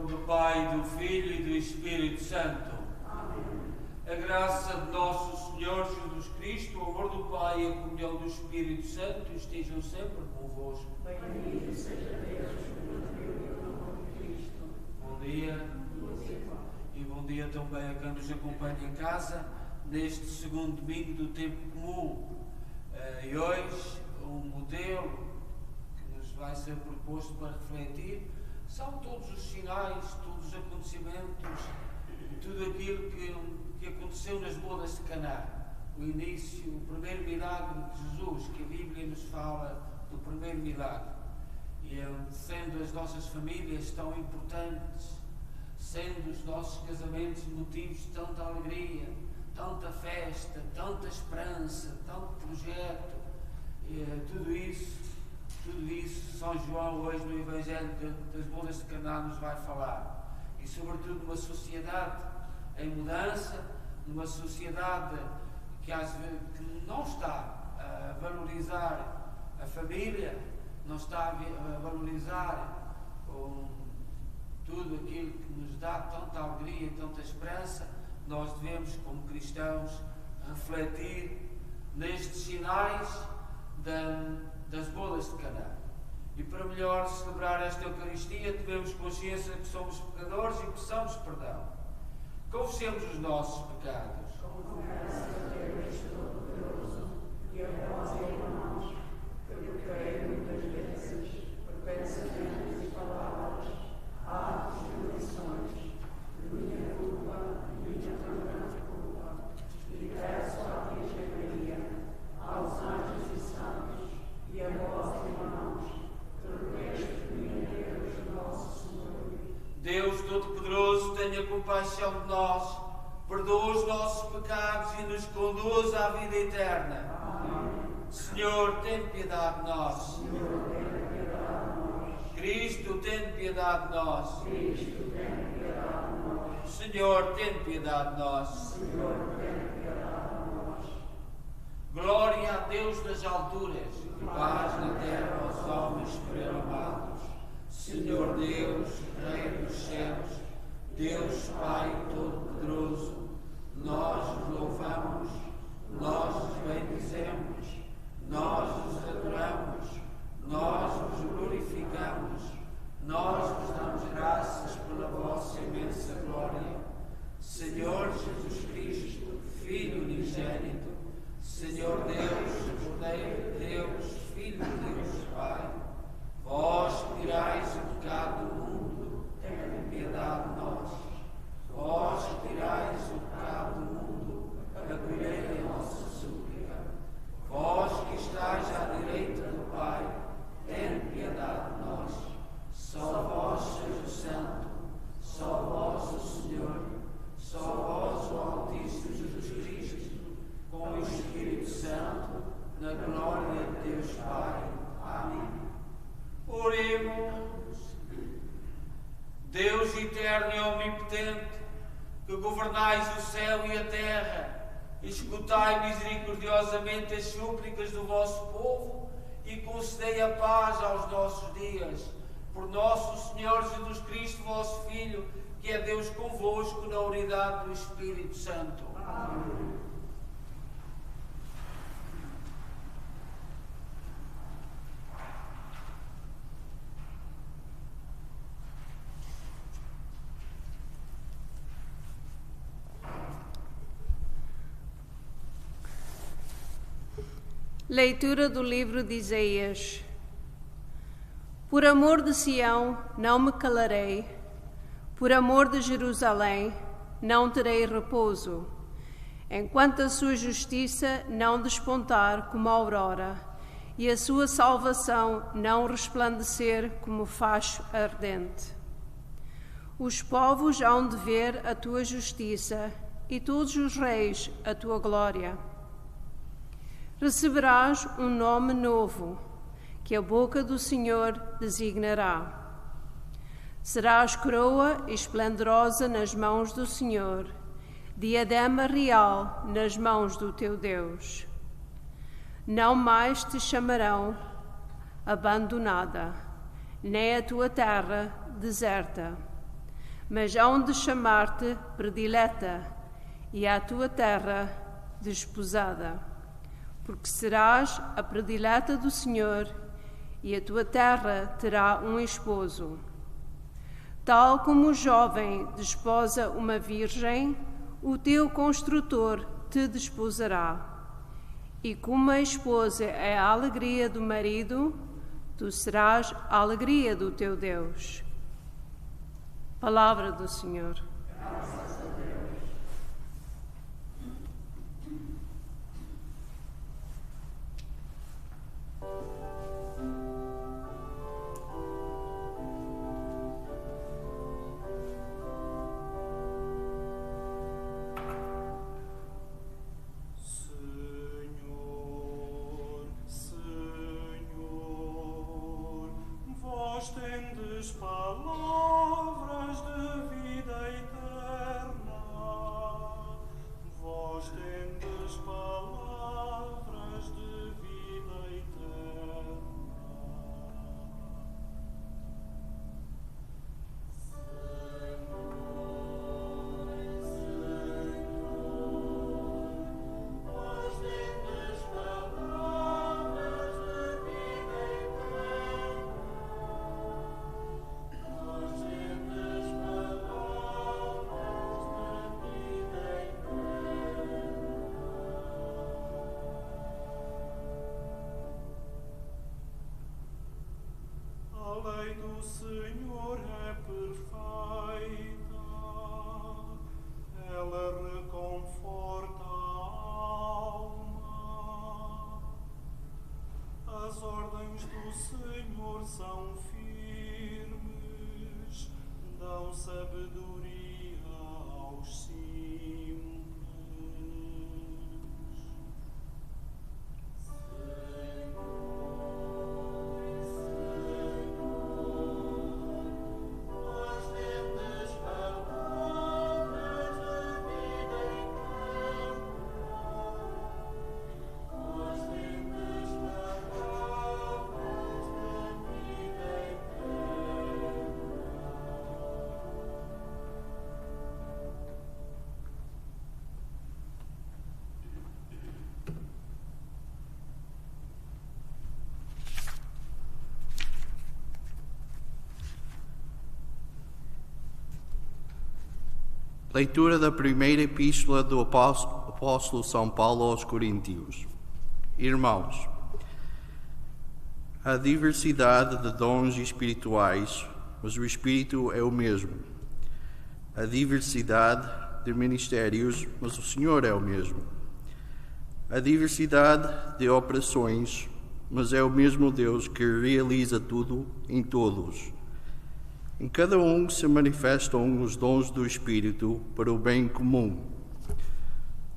nome do Pai, do Filho e do Espírito Santo. Amém. A graça de nosso Senhor Jesus Cristo, o amor do Pai e a comunhão do Espírito Santo estejam sempre convosco. Bendito seja Deus, por meio do amor de Cristo. Bom dia. E bom dia também a quem nos acompanha em casa, neste segundo domingo do tempo comum. E hoje, um modelo que nos vai ser proposto para refletir são todos os sinais, todos os acontecimentos, tudo aquilo que aconteceu nas bodas de Caná. O início, o primeiro milagre de Jesus, que a Bíblia nos fala do primeiro milagre. E sendo as nossas famílias tão importantes, sendo os nossos casamentos motivos de tanta alegria, tanta festa, tanta esperança, tanto projeto, tudo isso São João hoje no Evangelho das Bodas de Caná nos vai falar. E sobretudo numa sociedade em mudança, numa sociedade que não está a valorizar a família, não está a valorizar tudo aquilo que nos dá tanta alegria, tanta esperança. Nós devemos, como cristãos, refletir nestes sinais das bodas de Caná. E para melhor celebrar esta Eucaristia, devemos consciência que somos pecadores e precisamos de perdão. Confessemos os nossos pecados. Confesso a Deus Todo-Poderoso e a vós, irmãos, que eu pequei muitas vezes, por pensamentos e palavras, atos e omissões, de minha culpa, minha tão grande culpa, e peço à Virgem Maria, aos anjos e santos, e a vós, irmãos, que rogueis por mim, Deus nosso Senhor. Deus Todo-Poderoso, tenha compaixão de nós, perdoa os nossos pecados e nos conduz à vida eterna. Amém. Senhor, tem piedade de nós. Senhor, tenha piedade de nós. Cristo, tem piedade de nós. Cristo, tenha piedade de nós. Senhor, tem piedade de nós. Senhor, tenha piedade de nós. Glória a Deus nas alturas e paz na terra aos homens por ele amados. Senhor Deus, Rei dos céus, Deus Pai Todo-Poderoso, nós os louvamos, nós os bendizemos, nós os adoramos, nós os glorificamos, nós vos damos graças pela vossa imensa glória. Senhor Jesus Cristo, Filho unigênito, Senhor Deus, Cordeiro de Deus, Filho de Deus Pai, vós que tirais o pecado do mundo, tenha piedade de nós. Vós que tirais o pecado do mundo, acolhei a nossa súplica. Vós que estáis à direita do Pai, tenha piedade de nós. Só vós sois o Santo, só vós o Senhor, só vós o Altíssimo Jesus Cristo, com o Espírito Santo, na glória de Deus Pai. Amém. Oremos. Deus eterno e omnipotente, que governais o céu e a terra, escutai misericordiosamente as súplicas do vosso povo e concedei a paz aos nossos dias. Por nosso Senhor Jesus Cristo, vosso Filho, que é Deus convosco na unidade do Espírito Santo. Amém. Leitura do livro de Isaías. Por amor de Sião não me calarei, por amor de Jerusalém não terei repouso, enquanto a sua justiça não despontar como a aurora e a sua salvação não resplandecer como facho ardente. Os povos hão de ver a tua justiça e todos os reis a tua glória. Receberás um nome novo, que a boca do Senhor designará. Serás coroa esplendorosa nas mãos do Senhor, diadema real nas mãos do teu Deus. Não mais te chamarão abandonada, nem a tua terra deserta. mas hão de chamar-te predileta, e à tua terra desposada, porque serás a predileta do Senhor, e a tua terra terá um esposo. Tal como o jovem desposa uma virgem, o teu construtor te desposará. E como a esposa é a alegria do marido, tu serás a alegria do teu Deus. Palavra do Senhor. Graças a Deus. Tendes palavras de vida eterna, vós tendes palavras de vida eterna. Vós tendes palavras de vida eterna. A lei do Senhor é perfeita, ela reconforta a alma. As ordens do Senhor são firmes, dão sabedoria aos simples. Leitura da primeira epístola do apóstolo São Paulo aos Coríntios. Irmãos, há diversidade de dons espirituais, mas o Espírito é o mesmo. Há diversidade de ministérios, mas o Senhor é o mesmo. Há diversidade de operações, mas é o mesmo Deus que realiza tudo em todos. Em cada um se manifestam os dons do Espírito para o bem comum.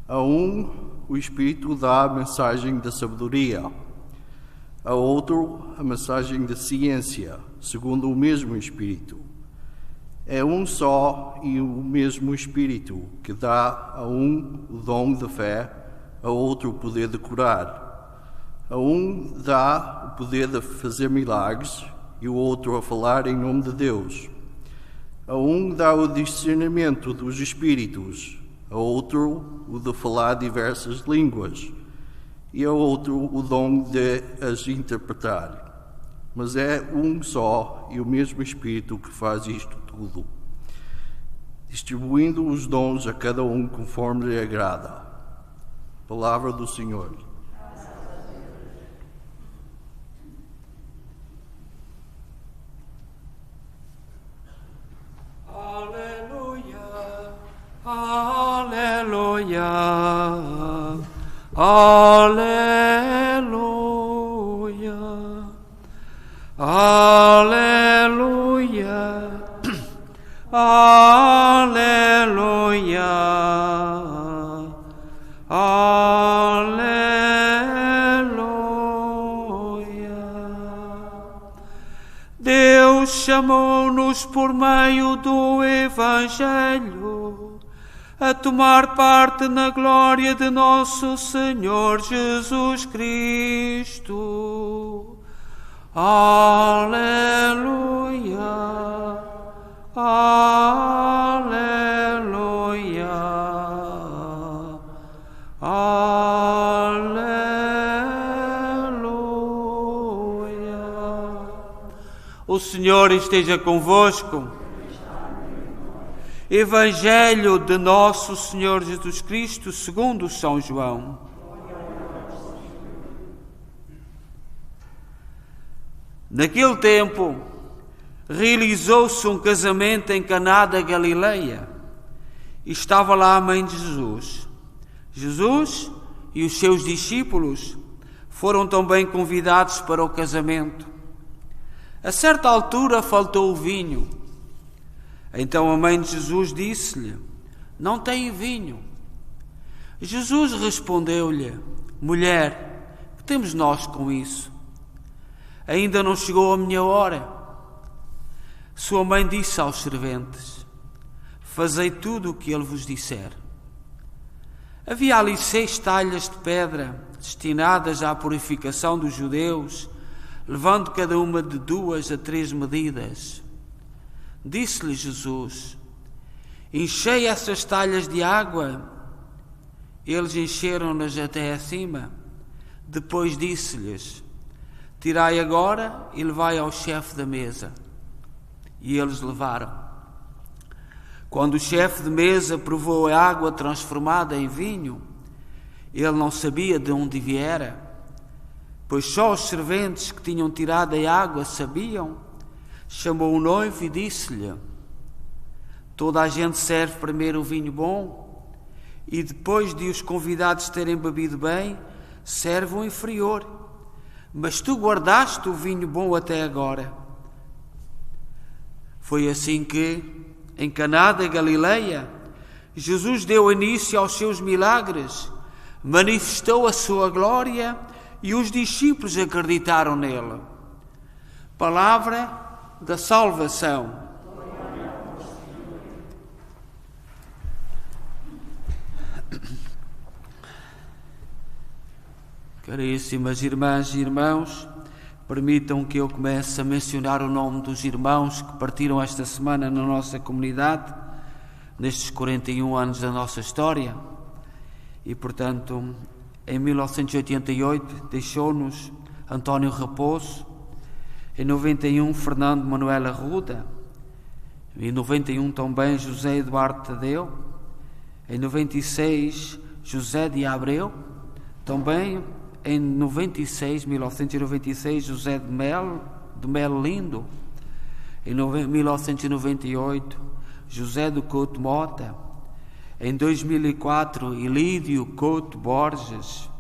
A um, o Espírito dá a mensagem da sabedoria. A outro, a mensagem da ciência, segundo o mesmo Espírito. É um só e o mesmo Espírito que dá a um o dom da fé, a outro o poder de curar. A um dá o poder de fazer milagres, e o outro a falar em nome de Deus. A um dá o discernimento dos espíritos, a outro o de falar diversas línguas, e a outro o dom de as interpretar. Mas é um só e o mesmo Espírito que faz isto tudo, distribuindo os dons a cada um conforme lhe agrada. Palavra do Senhor. Aleluia, aleluia, aleluia, aleluia, aleluia. Deus chamou-nos por meio do Evangelho a tomar parte na glória de nosso Senhor Jesus Cristo. Aleluia, Aleluia. Aleluia. O Senhor esteja convosco. Evangelho de nosso Senhor Jesus Cristo segundo São João. Naquele tempo, realizou-se um casamento em Caná da Galileia e estava lá a mãe de Jesus. Jesus e os seus discípulos foram também convidados para o casamento. A certa altura faltou o vinho. Então a mãe de Jesus disse-lhe: não tem vinho. Jesus respondeu-lhe: mulher, que temos nós com isso? Ainda não chegou a minha hora. Sua mãe disse aos serventes: fazei tudo o que ele vos disser. Havia ali 6 talhas de pedra destinadas à purificação dos judeus, levando cada uma de 2 a 3 medidas. Disse-lhe Jesus: enchei essas talhas de água. Eles encheram-nas até acima. Depois disse-lhes: tirai agora e levai ao chefe da mesa. E eles levaram. Quando o chefe de mesa provou a água transformada em vinho, ele não sabia de onde viera, pois só os serventes que tinham tirado a água sabiam. Chamou o noivo e disse-lhe: toda a gente serve primeiro o vinho bom, e depois de os convidados terem bebido bem, serve o inferior. Mas tu guardaste o vinho bom até agora. Foi assim que, em Caná da Galileia, Jesus deu início aos seus milagres, manifestou a sua glória e os discípulos acreditaram nele. Palavra da salvação. Caríssimas irmãs e irmãos, permitam que eu comece a mencionar o nome dos irmãos que partiram esta semana na nossa comunidade, nestes 41 anos da nossa história. E, portanto, em 1988 deixou-nos António Raposo, em 91 Fernando Manuel Arruda, em 91 também José Eduardo Tadeu, em 96 José de Abreu, também em 1996 José de Melo Lindo, em 1998 José do Couto Mota, em 2004 Ilídio Couto Borges,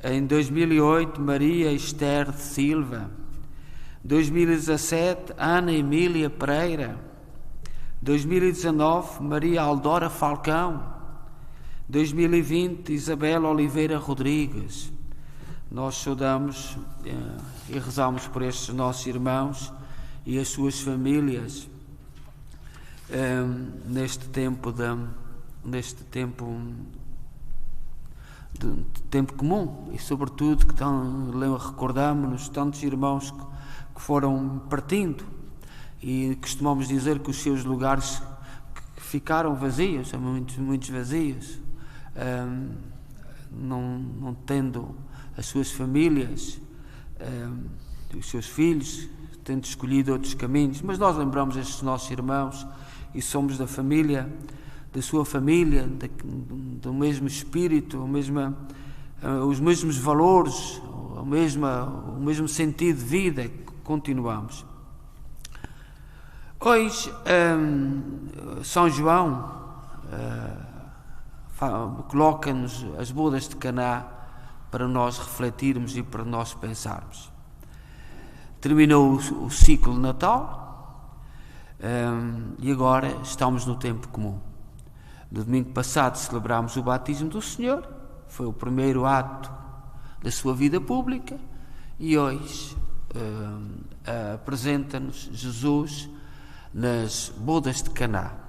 em 2008 Maria Esther de Silva, 2017 Ana Emília Pereira, 2019 Maria Aldora Falcão, 2020 Isabel Oliveira Rodrigues. Nós saudamos e rezamos por estes nossos irmãos e as suas famílias neste tempo comum, e sobretudo que recordamos-nos tantos irmãos que foram partindo, e costumamos dizer que os seus lugares ficaram vazios, são muitos vazios, não tendo as suas famílias, os seus filhos, tendo escolhido outros caminhos. Mas nós lembramos estes nossos irmãos e somos da família, da sua família, do mesmo espírito, os mesmos valores, o mesmo sentido de vida que continuamos. Hoje, São João coloca-nos as bodas de Caná para nós refletirmos e para nós pensarmos. Terminou o ciclo de Natal e agora estamos no tempo comum. No domingo passado celebramos o batismo do Senhor, foi o primeiro ato da sua vida pública, e hoje apresenta-nos Jesus nas bodas de Caná.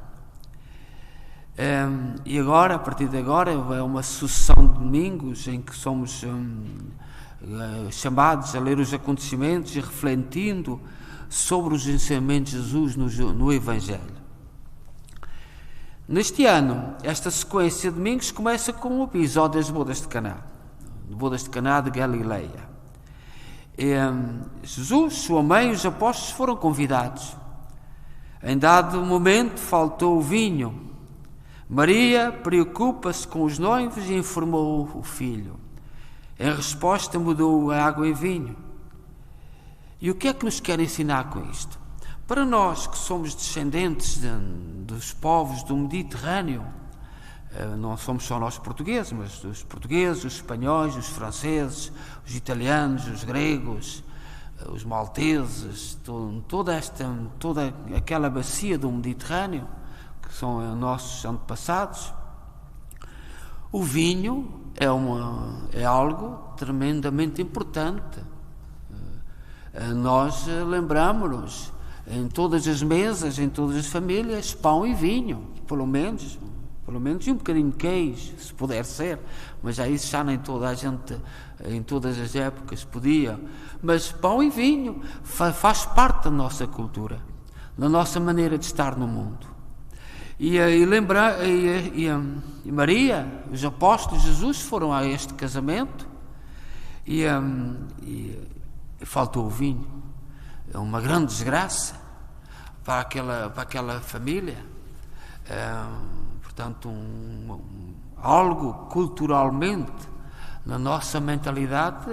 E agora, a partir de agora, é uma sucessão de domingos em que somos chamados a ler os acontecimentos e refletindo sobre os ensinamentos de Jesus no Evangelho. Neste ano, esta sequência de domingos começa com o episódio das bodas de Caná, de Galileia. Jesus, sua mãe e os apóstolos foram convidados. Em dado momento faltou o vinho. Maria preocupa-se com os noivos e informou o filho. Em resposta, mudou a água em vinho. E o que é que nos quer ensinar com isto? Para nós que somos descendentes dos povos do Mediterrâneo, não somos só nós portugueses, mas os portugueses, os espanhóis, os franceses, os italianos, os gregos, os malteses, toda aquela bacia do Mediterrâneo, que são nossos antepassados, o vinho é algo tremendamente importante. Nós lembramos-nos, em todas as mesas, em todas as famílias, pão e vinho, pelo menos e um bocadinho de queijo, se puder ser, mas isso já nem toda a gente, em todas as épocas, podia. Mas pão e vinho faz parte da nossa cultura, da nossa maneira de estar no mundo. E Maria, os apóstolos de Jesus foram a este casamento e faltou o vinho. É uma grande desgraça para aquela família. Portanto, algo culturalmente na nossa mentalidade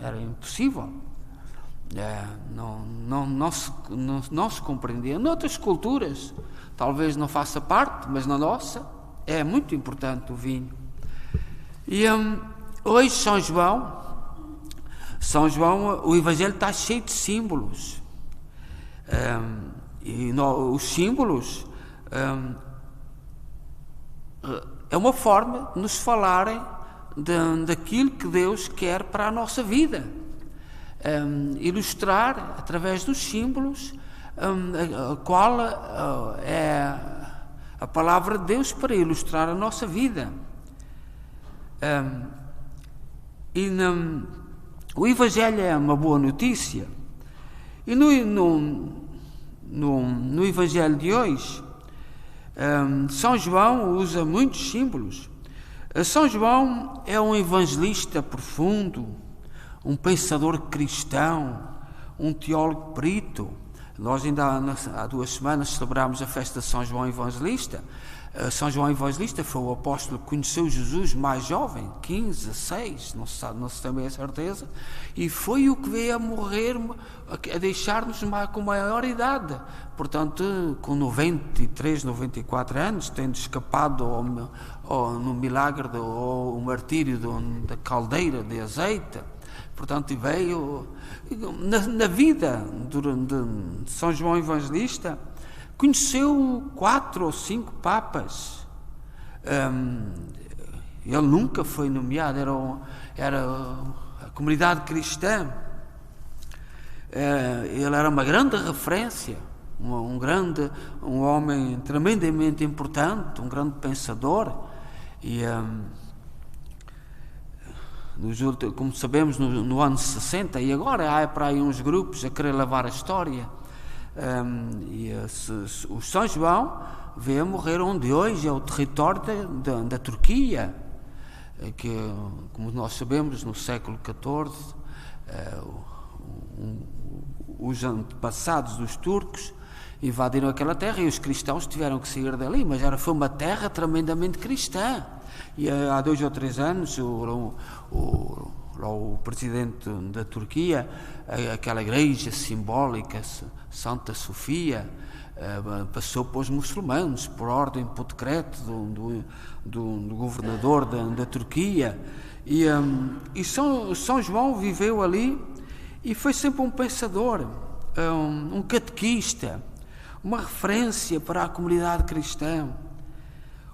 era impossível. Não se compreendia. Noutras culturas talvez não faça parte, mas na nossa é muito importante o vinho. E hoje São João, o Evangelho está cheio de símbolos. Os símbolos é uma forma de nos falarem daquilo que Deus quer para a nossa vida. Ilustrar através dos símbolos qual é a palavra de Deus para ilustrar a nossa vida. O Evangelho é uma boa notícia. E no Evangelho de hoje, São João usa muitos símbolos. São João é um evangelista profundo, um pensador cristão, um teólogo perito. Nós ainda há 2 semanas celebramos a festa de São João Evangelista. São João Evangelista foi o apóstolo que conheceu Jesus mais jovem, 15, 16, não se tem bem a certeza, e foi o que veio a morrer, a deixar-nos com maior idade. Portanto, com 93, 94 anos, tendo escapado no milagre ao martírio da caldeira de azeite. Portanto, veio na vida de São João Evangelista. Conheceu 4 ou 5 papas. Ele nunca foi nomeado, era a comunidade cristã. Ele era uma grande referência, um homem tremendamente importante, um grande pensador. E como sabemos, no ano 60, e agora há para aí uns grupos a querer levar a história. O São João veio a morrer onde hoje é o território da Turquia, que, como nós sabemos, no século XIV, os antepassados dos turcos invadiram aquela terra e os cristãos tiveram que sair dali, mas foi uma terra tremendamente cristã. E há 2 ou 3 anos o presidente da Turquia, aquela igreja simbólica, Santa Sofia, passou para os muçulmanos, por ordem, por decreto do governador da Turquia. E São João viveu ali e foi sempre um pensador, um catequista, uma referência para a comunidade cristã.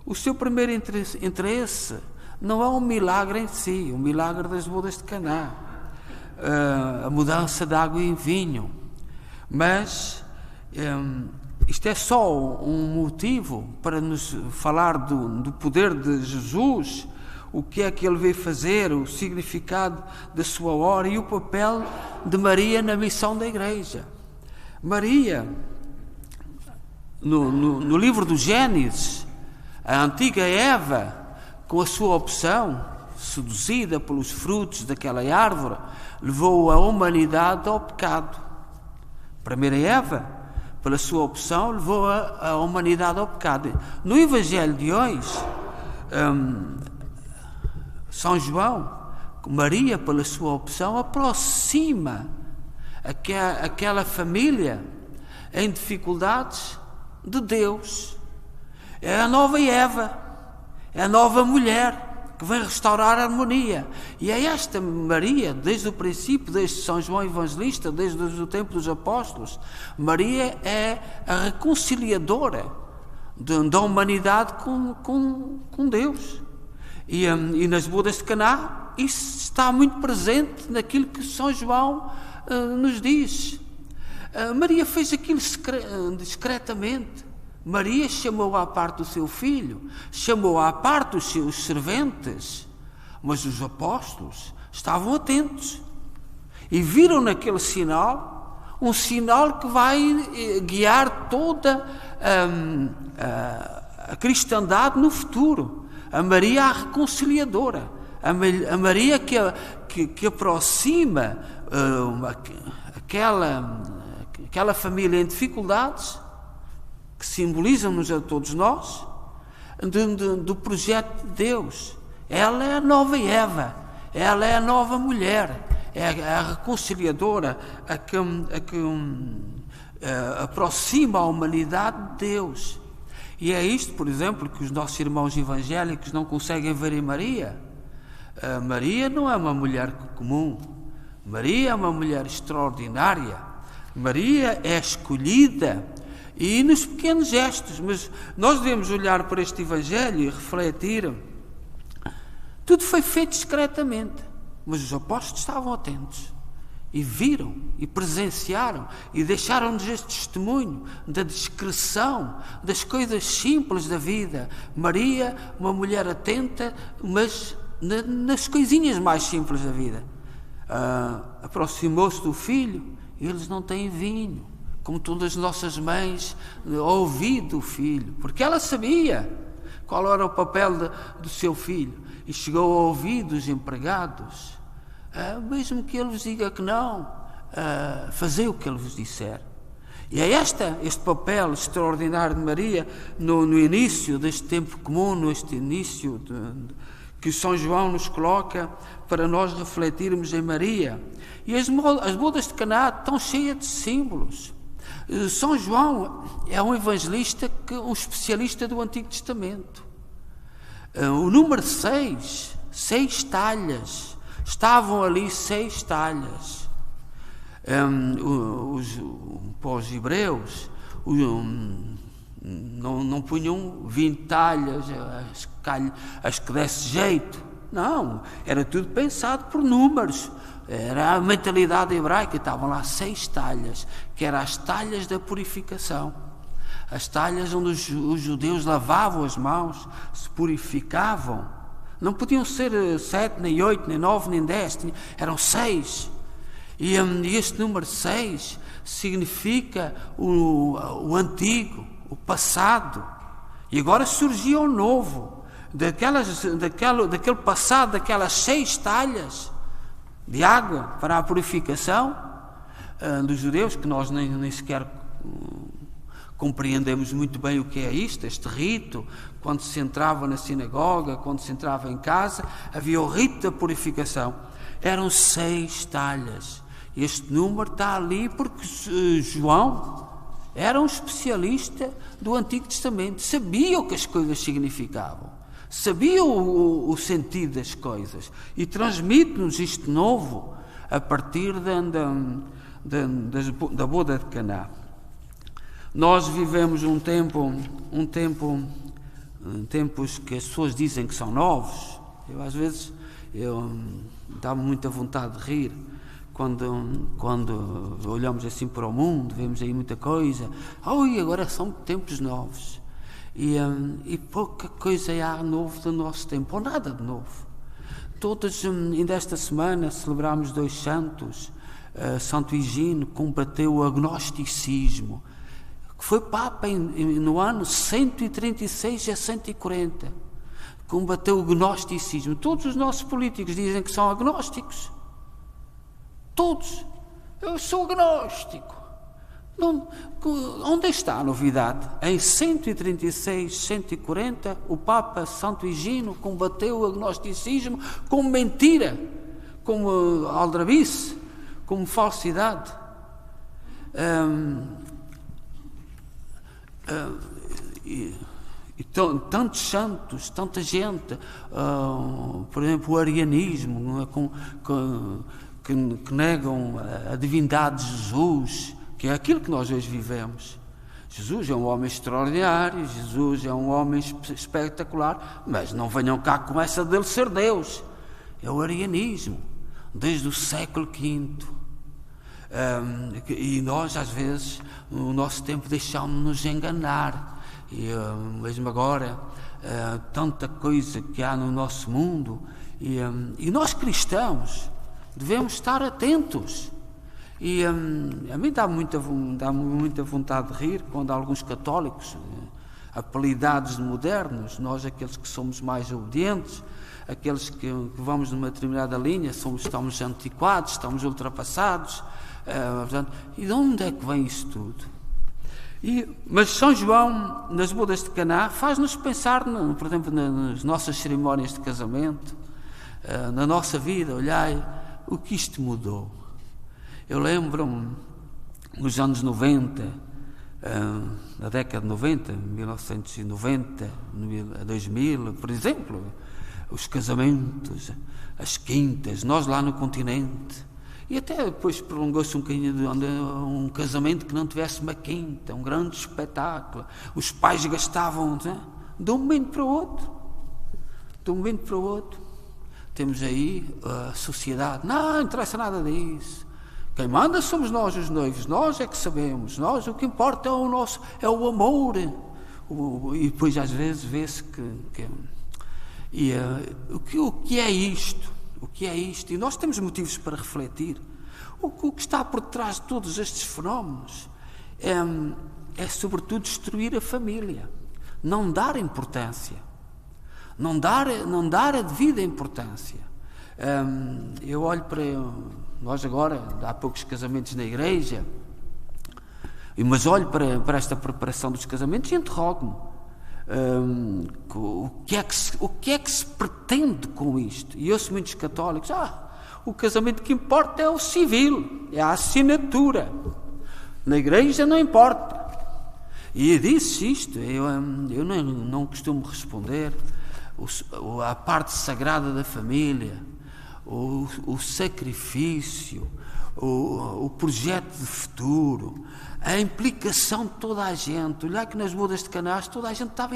O seu primeiro interesse não é um milagre em si, o milagre das bodas de Caná, a mudança de água em vinho, mas isto é só um motivo para nos falar do poder de Jesus, o que é que ele veio fazer, o significado da sua hora e o papel de Maria na missão da Igreja. Maria, no livro do Gênesis, a antiga Eva, com a sua opção, seduzida pelos frutos daquela árvore, levou a humanidade ao pecado. A primeira Eva, pela sua opção, levou a humanidade ao pecado. No Evangelho de hoje, São João, Maria, pela sua opção, aproxima aquela família em dificuldades de Deus. É a nova Eva, é a nova mulher que vem restaurar a harmonia. E é esta Maria, desde o princípio, desde São João Evangelista, desde o tempo dos apóstolos, Maria é a reconciliadora da humanidade com Deus. E nas bodas de Caná, isso está muito presente naquilo que São João nos diz. Maria fez aquilo discretamente. Maria chamou à parte o seu filho, chamou à parte os seus serventes, mas os apóstolos estavam atentos e viram naquele sinal um sinal que vai guiar toda a cristandade no futuro. A Maria a reconciliadora, a Maria que aproxima aquela família em dificuldades, que simbolizam-nos a todos nós, do projeto de Deus. Ela é a nova Eva, ela é a nova mulher, é a reconciliadora, a que aproxima a humanidade de Deus. E é isto, por exemplo, que os nossos irmãos evangélicos não conseguem ver em Maria. Maria não é uma mulher comum, Maria é uma mulher extraordinária, Maria é escolhida, e nos pequenos gestos. Mas nós devemos olhar para este Evangelho e refletir. Tudo foi feito discretamente, mas os apóstolos estavam atentos e viram e presenciaram e deixaram-nos este testemunho da discrição, das coisas simples da vida. Maria, uma mulher atenta, mas nas coisinhas mais simples da vida. Aproximou-se do filho, eles não têm vinho, como todas as nossas mães, ao ouvido do filho, porque ela sabia qual era o papel do seu filho, e chegou ao ouvido dos empregados, mesmo que ele vos diga que não, fazei o que ele vos disser. E é este papel extraordinário de Maria no início deste tempo comum, neste início que São João nos coloca para nós refletirmos em Maria. E as bodas de Caná estão cheias de símbolos. São João é um evangelista, um especialista do Antigo Testamento. O número 6 talhas, estavam ali 6 talhas. Para os hebreus, não punham 20 talhas, as que desse jeito. Não, era tudo pensado por números. Era a mentalidade hebraica. Estavam lá 6 talhas, que eram as talhas da purificação. As talhas onde os judeus lavavam as mãos, se purificavam. Não podiam ser 7, nem 8, nem 9, nem 10, eram 6. E este número 6 significa o antigo, o passado. E agora surgia o novo. Daquele passado, daquelas 6 talhas de água para a purificação dos judeus, que nós nem sequer compreendemos muito bem o que é isto, este rito. Quando se entrava na sinagoga, quando se entrava em casa, havia o rito da purificação. Eram 6 talhas. Este número está ali porque João era um especialista do Antigo Testamento, sabia o que as coisas significavam, sabia o sentido das coisas, e transmite-nos isto novo a partir da boda de Caná. Nós vivemos tempos que as pessoas dizem que são novos. Às vezes dá-me muita vontade de rir quando olhamos assim para o mundo, vemos aí muita coisa. Agora são tempos novos. E pouca coisa há novo do nosso tempo, ou nada de novo. Ainda esta semana celebramos 2 santos, Santo Higino combateu o agnosticismo, que foi Papa no ano 136 a 140. Combateu o gnosticismo. Todos os nossos políticos dizem que são agnósticos. Todos. Eu sou agnóstico. Não, onde está a novidade? Em 136, 140, o Papa Santo Higino combateu o agnosticismo como mentira, como aldrabice, como falsidade. E tantos santos, tanta gente, por exemplo, o arianismo, não é? que negam a divindade de Jesus, que é aquilo que nós hoje vivemos. Jesus é um homem extraordinário, Jesus é um homem espetacular, mas não venham cá com essa dele ser Deus. É o arianismo, desde o século V. E nós, às vezes, no nosso tempo, deixámos-nos enganar. E mesmo agora, tanta coisa que há no nosso mundo, e nós cristãos devemos estar atentos. E a mim dá muita vontade de rir quando alguns católicos, apelidados de modernos, nós, aqueles que somos mais obedientes, aqueles que vamos numa determinada linha, estamos antiquados, estamos ultrapassados. Portanto, e de onde é que vem isso tudo? Mas São João, nas bodas de Caná, faz-nos pensar, por exemplo, nas nossas cerimónias de casamento, na nossa vida. Olhai o que isto mudou. Eu lembro-me, nos anos 90, na década de 90, 1990, 2000, por exemplo, os casamentos, as quintas, nós lá no continente. E até depois prolongou-se um bocadinho de um casamento que não tivesse uma quinta, um grande espetáculo. Os pais gastavam, de um momento para o outro. De um momento para o outro. Temos aí a sociedade. Não interessa nada disso. Quem manda somos nós, os noivos. Nós é que sabemos. Nós, o que importa é o amor. E depois às vezes vê-se o que é isto? O que é isto? E nós temos motivos para refletir. O que está por trás de todos estes fenómenos é sobretudo destruir a família, não dar importância, não dar a devida importância. Eu olho para nós agora, há poucos casamentos na igreja, mas olho para esta preparação dos casamentos e interrogo-me. O que é que se pretende com isto? E ouço muitos católicos: o casamento que importa é o civil, é a assinatura, na igreja não importa. E eu disse isto, eu não costumo responder. A parte sagrada da família, o sacrifício, o projeto de futuro, a implicação de toda a gente. Olhar que nas bodas de Caná toda a gente estava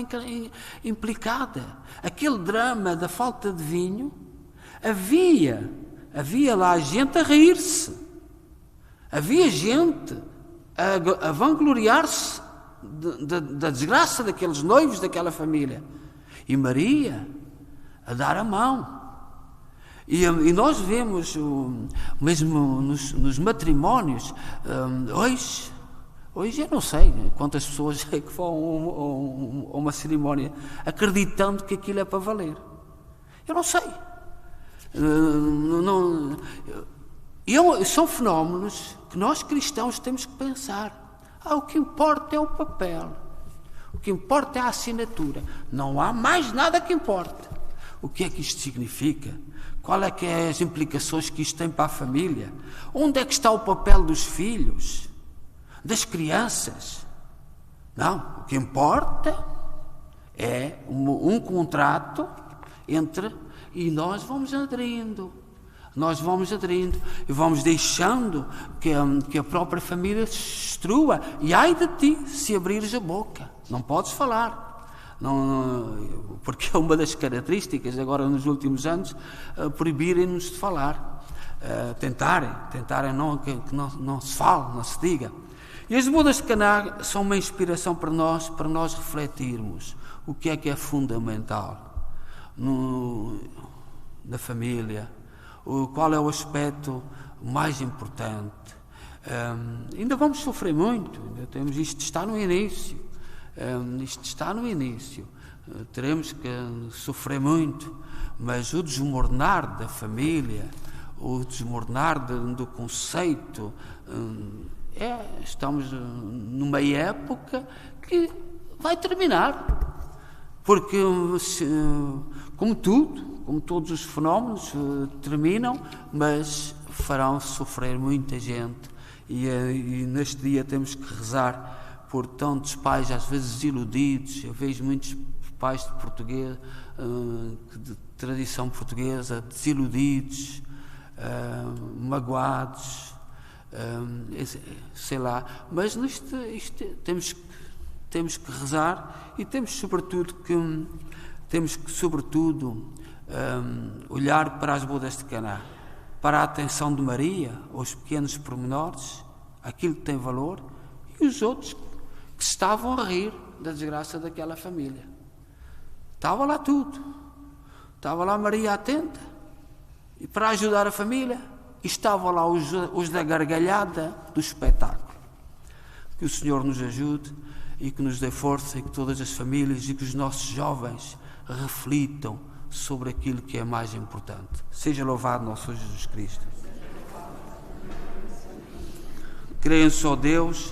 implicada. Aquele drama da falta de vinho, havia lá gente a rir-se, havia gente a vangloriar-se da desgraça daqueles noivos, daquela família, e Maria a dar a mão. E nós vemos, mesmo nos matrimónios, hoje eu não sei quantas pessoas é que vão a uma cerimónia acreditando que aquilo é para valer. Eu não sei. São fenómenos que nós cristãos temos que pensar. O que importa é o papel. O que importa é a assinatura. Não há mais nada que importe. O que é que isto significa? Qual é que é as implicações que isto tem para a família? Onde é que está o papel dos filhos? Das crianças? Não, o que importa é um contrato e nós vamos aderindo. Nós vamos aderindo e vamos deixando que a própria família se destrua. E ai de ti se abrires a boca. Não podes falar. Não, porque é uma das características agora nos últimos anos, proibirem-nos de falar, tentarem que não se fale, não se diga. E as bodas de Caná são uma inspiração para nós refletirmos o que é fundamental na família, qual é o aspecto mais importante. Ainda vamos sofrer muito, isto está no início, teremos que sofrer muito, mas o desmoronar da família, o desmoronar do conceito, estamos numa época que vai terminar, porque como todos os fenómenos terminam, mas farão sofrer muita gente, e neste dia temos que rezar por tantos pais às vezes desiludidos. Eu vejo muitos pais de português, de tradição portuguesa, desiludidos, magoados, sei lá, mas temos que rezar, e temos sobretudo olhar para as bodas de Caná, para a atenção de Maria, aos pequenos pormenores, aquilo que tem valor, e os outros que estavam a rir da desgraça daquela família. Estava lá tudo, estava lá Maria atenta, e para ajudar a família, e estavam lá os da gargalhada do espetáculo. Que o Senhor nos ajude e que nos dê força, e que todas as famílias e que os nossos jovens reflitam sobre aquilo que é mais importante. Seja louvado nosso Senhor Jesus Cristo. Creio em só Deus,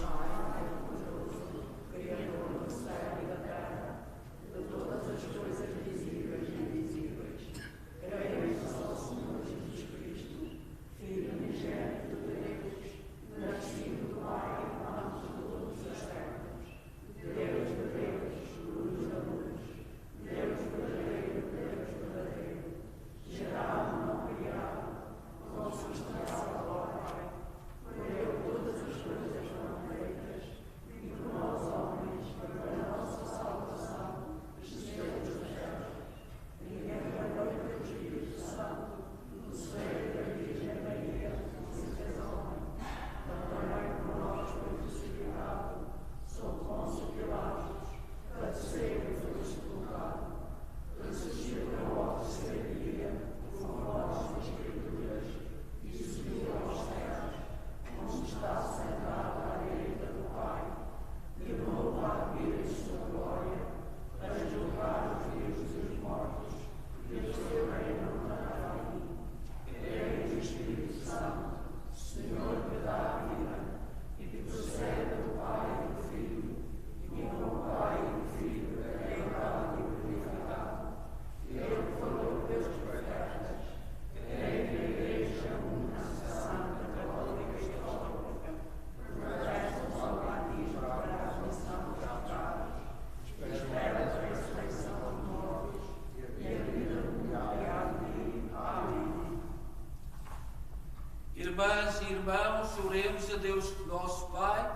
irmãs e irmãos, oremos a Deus nosso Pai,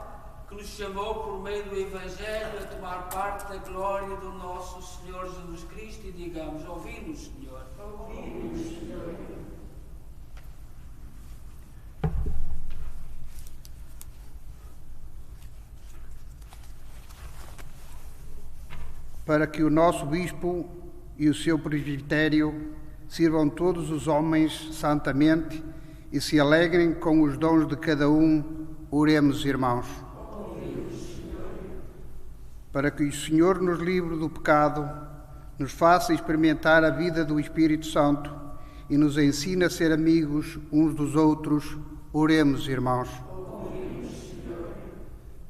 que nos chamou por meio do Evangelho a tomar parte da glória do nosso Senhor Jesus Cristo, e digamos: ouvi-nos, Senhor. Ouvi-nos, Senhor. Para que o nosso Bispo e o seu presbitério sirvam todos os homens santamente e se alegrem com os dons de cada um, oremos, irmãos. Para que o Senhor nos livre do pecado, nos faça experimentar a vida do Espírito Santo e nos ensine a ser amigos uns dos outros, oremos, irmãos.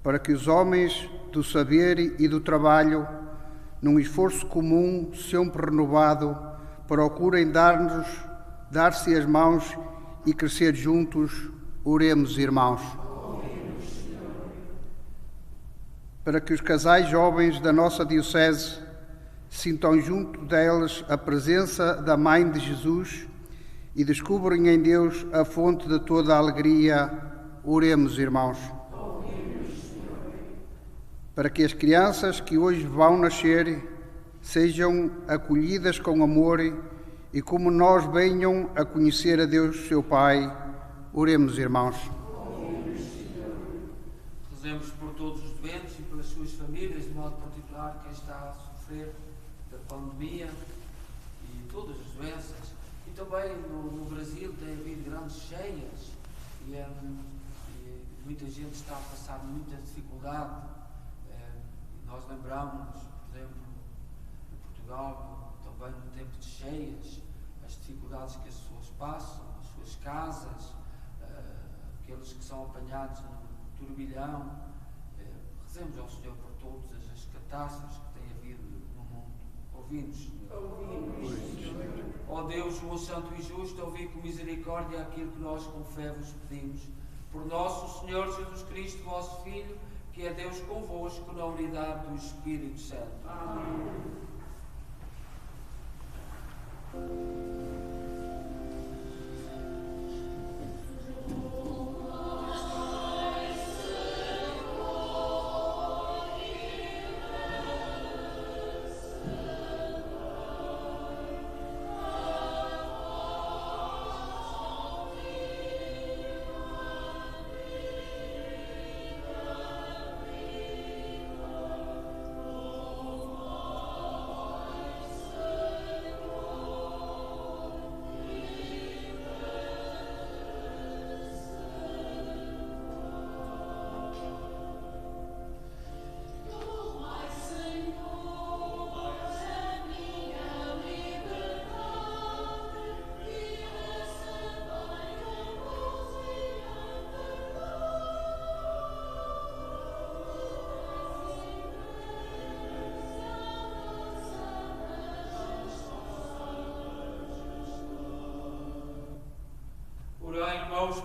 Para que os homens do saber e do trabalho, num esforço comum, sempre renovado, procurem dar-se as mãos e crescer juntos, oremos, irmãos. Para que os casais jovens da nossa diocese sintam junto deles a presença da Mãe de Jesus e descubram em Deus a fonte de toda a alegria, oremos, irmãos. Para que as crianças que hoje vão nascer sejam acolhidas com amor e como nós venham a conhecer a Deus, seu Pai, oremos, irmãos. Rezemos por todos os doentes e pelas suas famílias, de modo particular quem está a sofrer da pandemia e todas as doenças, e também no Brasil tem havido grandes cheias e muita gente está a passar muita dificuldade. Nós lembramos-nos, por exemplo, em Portugal, também no tempo de cheias, as dificuldades que as pessoas passam, as suas casas, aqueles que são apanhados no turbilhão. Rezemos ao Senhor por todas as catástrofes que tem havido no mundo. Ouvimos, Senhor. Ouvimos. Ó Deus, bom, santo e justo, ouvi com misericórdia aquilo que nós com fé vos pedimos. Por nosso Senhor Jesus Cristo, vosso Filho, que é Deus convosco na unidade do Espírito Santo. Amém.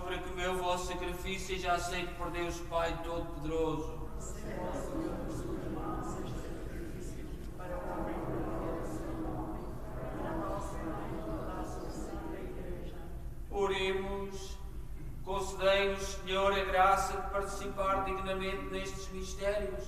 Para que o meu vosso sacrifício seja aceito por Deus Pai Todo-Poderoso. Oremos, concedei-nos, Senhor, a graça de participar dignamente nestes mistérios,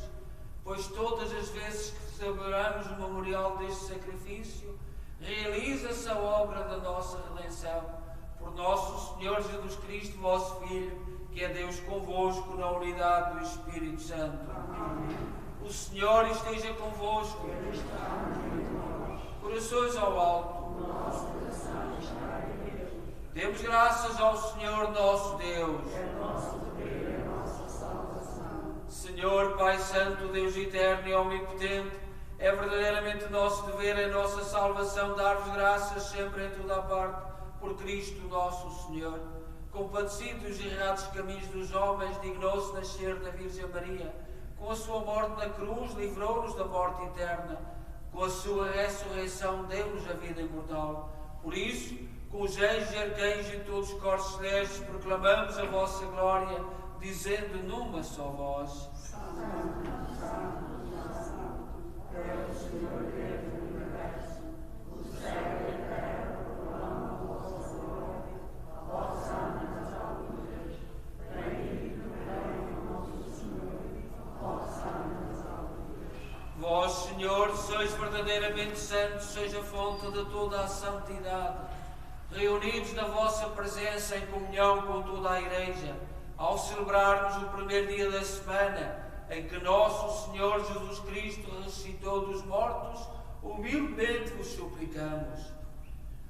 pois todas as vezes que celebramos o memorial deste sacrifício, realiza-se a obra da nossa redenção. Por nosso Senhor Jesus Cristo, vosso Filho, que é Deus convosco na unidade do Espírito Santo. Amém. O Senhor esteja convosco. Corações ao alto. Demos graças ao Senhor nosso Deus. Senhor, Pai Santo, Deus eterno e omnipotente, é verdadeiramente nosso dever, a nossa salvação, dar-vos graças sempre em toda a parte, por Cristo nosso Senhor. Compadecido dos errados caminhos dos homens, dignou-se nascer da Virgem Maria. Com a sua morte na cruz, livrou-nos da morte eterna. Com a sua ressurreição, deu-nos a vida imortal. Por isso, com os anjos e arcanjos e todos os corpos celestes, proclamamos a vossa glória, dizendo numa só voz: Santo, Santo, Santo, é o Senhor Deus do universo, o céu e a terra proclamam a vossa glória. Hosanna nas alturas, bendito é o nosso Senhor, hosanna nas alturas. Vós, Senhor, sois verdadeiramente santos, seja a fonte de toda a santidade. Reunidos na vossa presença em comunhão com toda a Igreja, ao celebrarmos o primeiro dia da semana, em que nosso Senhor Jesus Cristo ressuscitou dos mortos, humildemente vos suplicamos.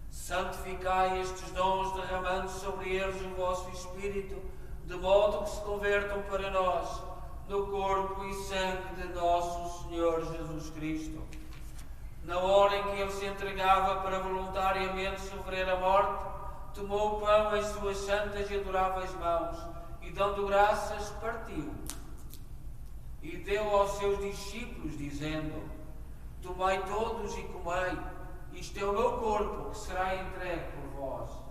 Santificai estes dons, derramando sobre eles o vosso Espírito, de modo que se convertam para nós no corpo e sangue de nosso Senhor Jesus Cristo. Na hora em que ele se entregava para voluntariamente sofrer a morte, tomou o pão em suas santas e adoráveis mãos e, dando graças, partiu. E deu aos seus discípulos, dizendo: Tomai todos e comei, isto é o meu corpo, que será entregue por vós.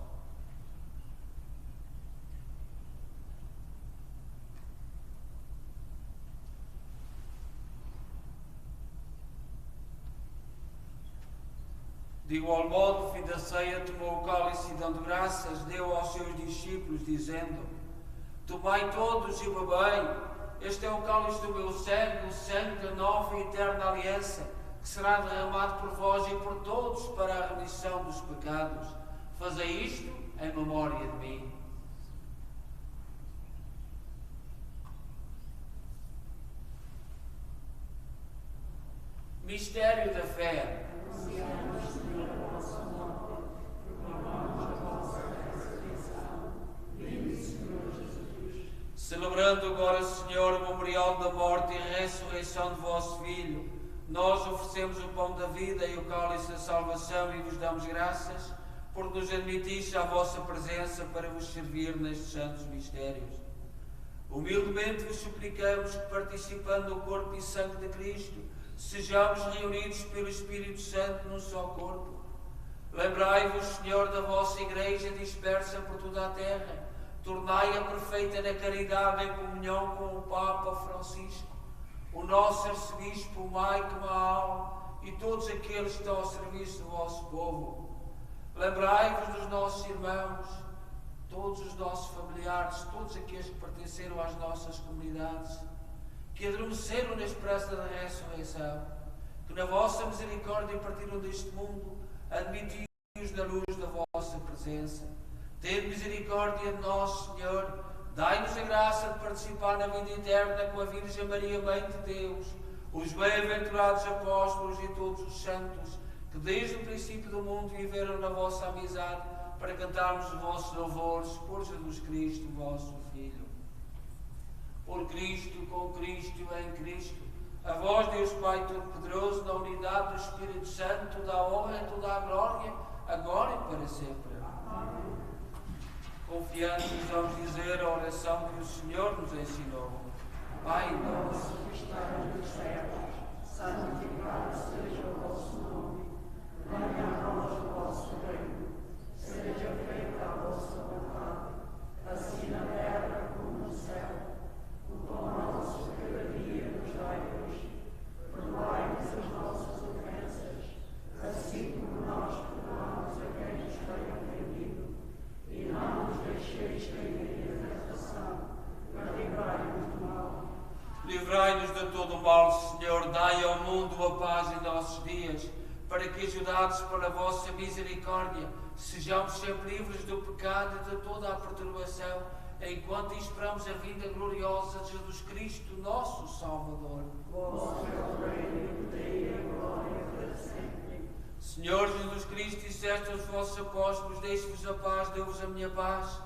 De igual modo, no fim da ceia, tomou o cálice e, dando graças, deu aos seus discípulos, dizendo: Tomai todos e bebei, este é o cálice do meu sangue, o sangue da nova e eterna aliança, que será derramado por vós e por todos para a remissão dos pecados. Fazei isto em memória de mim. Mistério da fé. Anunciamos, Senhor, a vossa morte, proclamamos celebrando agora, Senhor, o memorial da morte e ressurreição de vosso Filho, nós oferecemos o pão da vida e o cálice da salvação e vos damos graças por nos admitir à vossa presença para vos servir nestes santos mistérios. Humildemente vos suplicamos que, participando do corpo e sangue de Cristo, sejamos reunidos pelo Espírito Santo num só corpo. Lembrai-vos, Senhor, da vossa Igreja dispersa por toda a terra. Tornai-a perfeita na caridade em comunhão com o Papa Francisco, o nosso arcebispo Mike Mahal e todos aqueles que estão ao serviço do vosso povo. Lembrai-vos dos nossos irmãos, todos os nossos familiares, todos aqueles que pertenceram às nossas comunidades, que adormeceram na esperança da ressurreição, que na vossa misericórdia partiram deste mundo, admiti-os na luz da vossa presença. Tende misericórdia de nós, Senhor. Dai-nos a graça de participar na vida eterna com a Virgem Maria, Mãe de Deus, os bem-aventurados apóstolos e todos os santos, que desde o princípio do mundo viveram na vossa amizade, para cantarmos os vossos louvores por Jesus Cristo, vosso Filho. Por Cristo, com Cristo, em Cristo, a vós, Deus Pai Todo-Poderoso, na unidade do Espírito Santo, da honra e toda a glória, agora e para sempre. Amém. Confiantes, vamos dizer a oração que o Senhor nos ensinou. Pai nosso que estás nos céus, santificado seja o vosso nome. Venha a nós o vosso reino. Seja feita a vossa vontade, assim na terra como no céu. O pão nosso de cada dia nos dai hoje. Perdoai-nos as nossas ofensas, assim como nós perdoamos a quem nos tem ofendido. E não nos deixeis cair em tentação, mas livrai-nos do mal. Livrai-nos de todo o mal, Senhor. Dai ao mundo a paz em nossos dias, para que, ajudados pela vossa misericórdia, sejamos sempre livres do pecado e de toda a perturbação, enquanto esperamos a vinda gloriosa de Jesus Cristo, nosso Salvador. Vosso é o reino e o poder e a glória para sempre. Senhor Jesus Cristo, disseste aos vossos apóstolos: deixe-vos a paz, dou-vos a minha paz.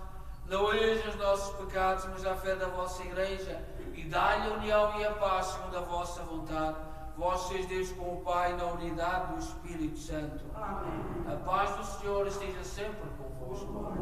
Não olheis os nossos pecados, mas a fé da vossa Igreja, e dai-lhe a união e a paz segundo a vossa vontade. Vós sois Deus com o Pai, na unidade do Espírito Santo. Amém. A paz do Senhor esteja sempre convosco.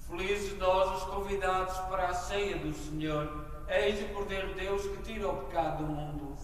Felizes nós, os convidados para a ceia do Senhor. Eis o Cordeiro de Deus que tira o pecado do mundo.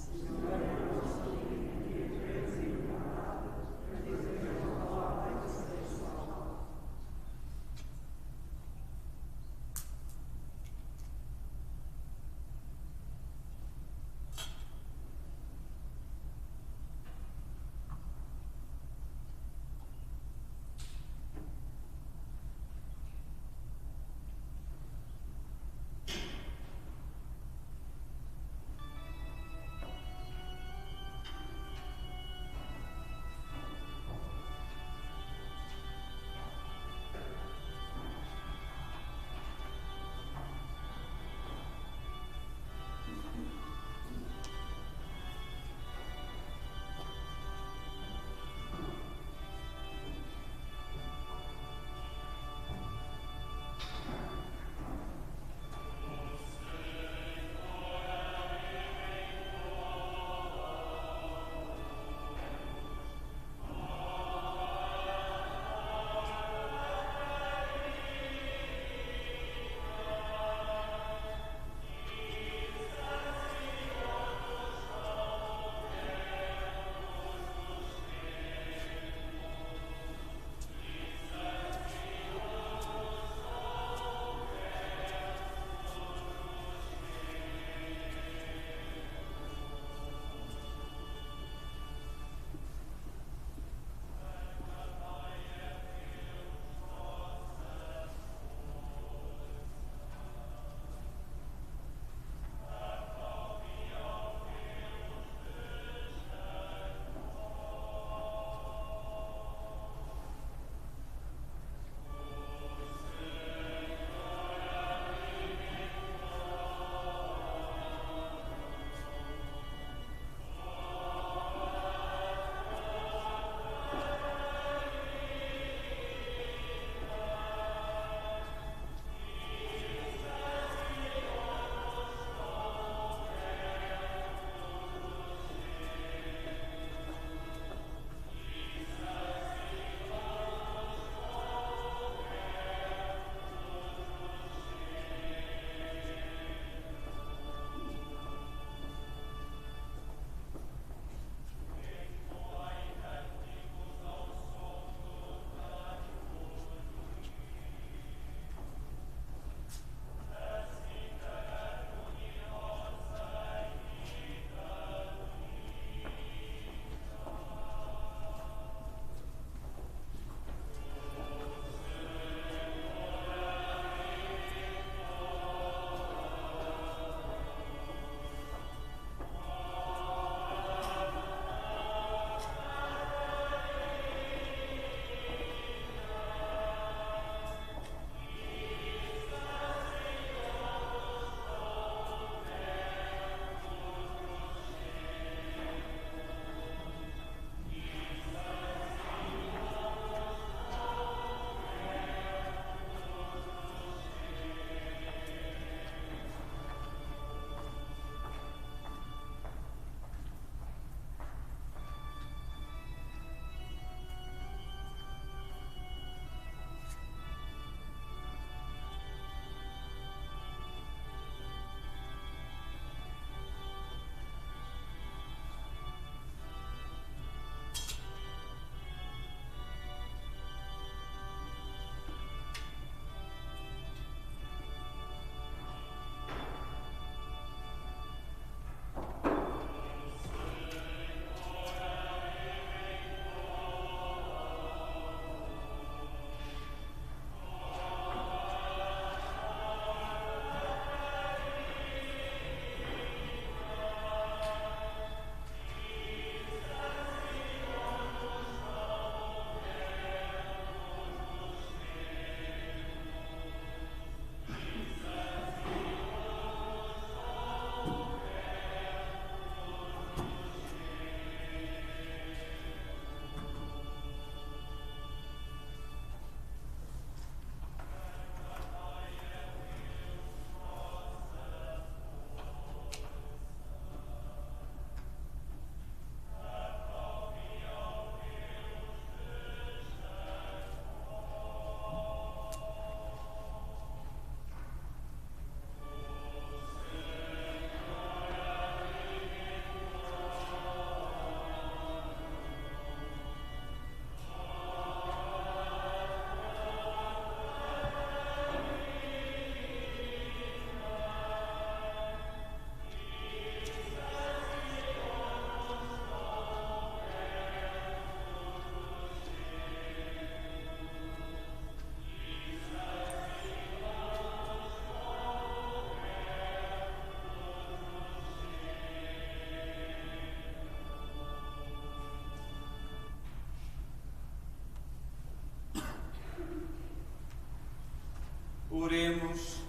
Oremos.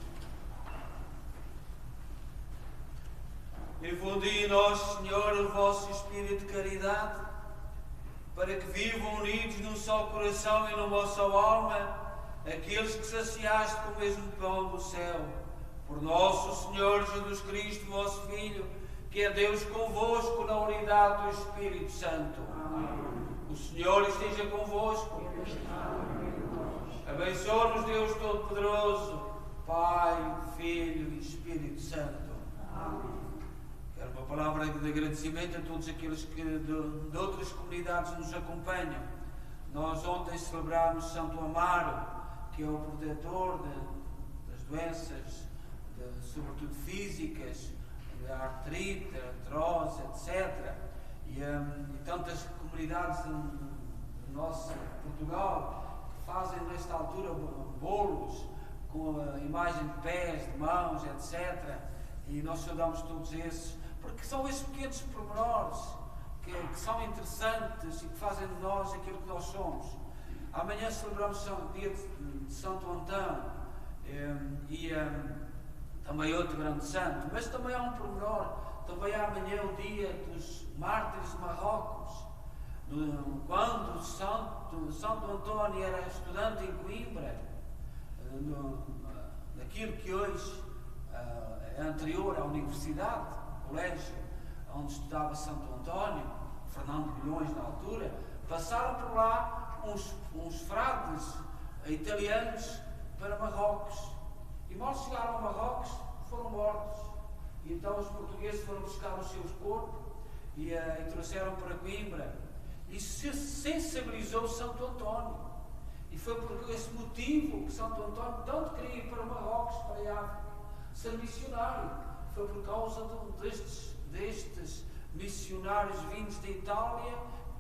Infundi em nós, Senhor, o vosso Espírito de caridade, para que vivam unidos num só coração e numa só alma aqueles que saciaste com o mesmo pão do céu. Por nosso Senhor Jesus Cristo, vosso Filho, que é Deus convosco na unidade do Espírito Santo. Amém. O Senhor esteja convosco. Abençoe-nos Deus Todo-Poderoso, Pai, Filho e Espírito Santo. Amém. Quero uma palavra de agradecimento a todos aqueles que de outras comunidades nos acompanham. Nós ontem celebramos Santo Amaro, que é o protetor das doenças, sobretudo físicas, da artrite, artrose, etc. E tantas comunidades no nosso Portugal que fazem nesta altura bolos com a imagem de pés, de mãos, etc. E nós saudamos todos esses, porque são esses pequenos pormenores que são interessantes e que fazem de nós aquilo que nós somos. Amanhã celebramos o dia de Santo Antão e também outro grande santo, mas também há um pormenor. Também há amanhã o dia dos mártires de Marrocos, quando Santo António era estudante em Coimbra, naquilo que hoje é anterior à universidade, colégio onde estudava Santo António, Fernando Bulhões na altura, passaram por lá uns frades italianos para Marrocos. E mal chegaram a Marrocos, foram mortos. E então os portugueses foram buscar os seus corpos e trouxeram para Coimbra. E se sensibilizou Santo António. E foi por esse motivo que Santo António tanto queria ir para Marrocos, para a África, ser missionário. Foi por causa destes missionários vindos da Itália.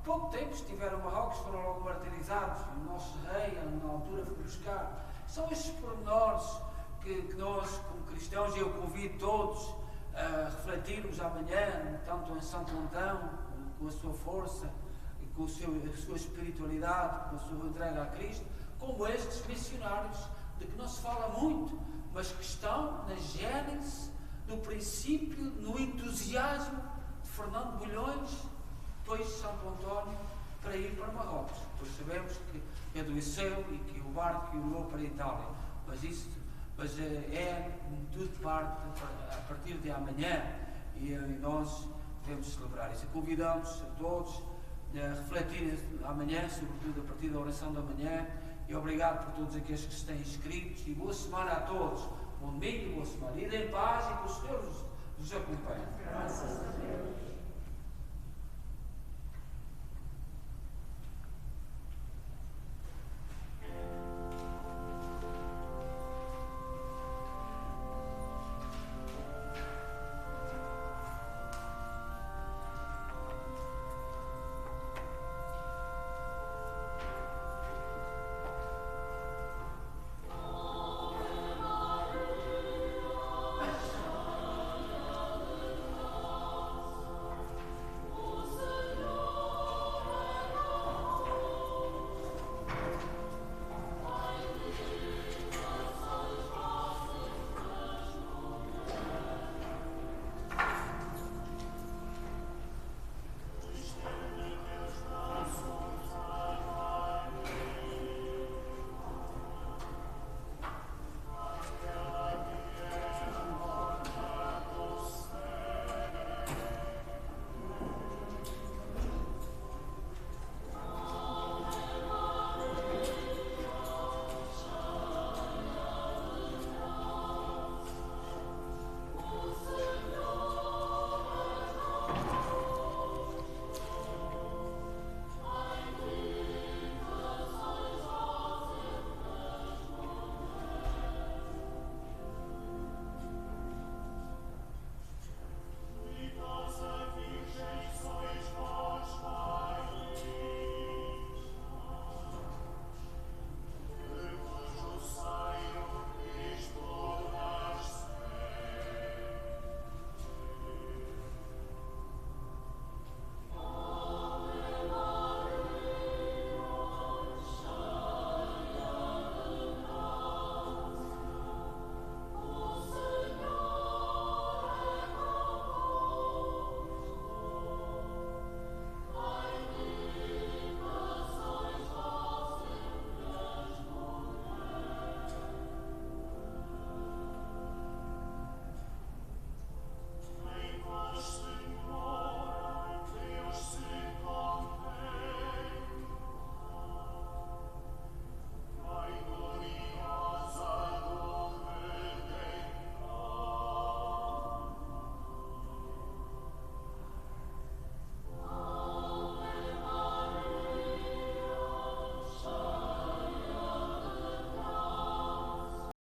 Pouco tempo estiveram em Marrocos, foram logo martirizados. E o nosso rei, na altura, foi buscar. São estes pormenores que nós, como cristãos, eu convido todos a refletirmos amanhã, tanto em Santo Antão, com a sua força, com a sua espiritualidade, com a sua entrega a Cristo, como estes missionários, de que não se fala muito, mas que estão na gênese, no princípio, no entusiasmo de Fernando Bulhões, depois de Santo António, para ir para Marrocos. Pois sabemos que adoeceu e que o barco que o levou para a Itália. Mas tudo parte a partir de amanhã e nós devemos celebrar isso. Convidamos a todos a refletir amanhã, sobretudo a partir da oração da manhã, e obrigado por todos aqueles que estão inscritos e boa semana a todos. Bom domingo e boa semana. Ide em paz e que o Senhor vos acompanhe. Graças a Deus.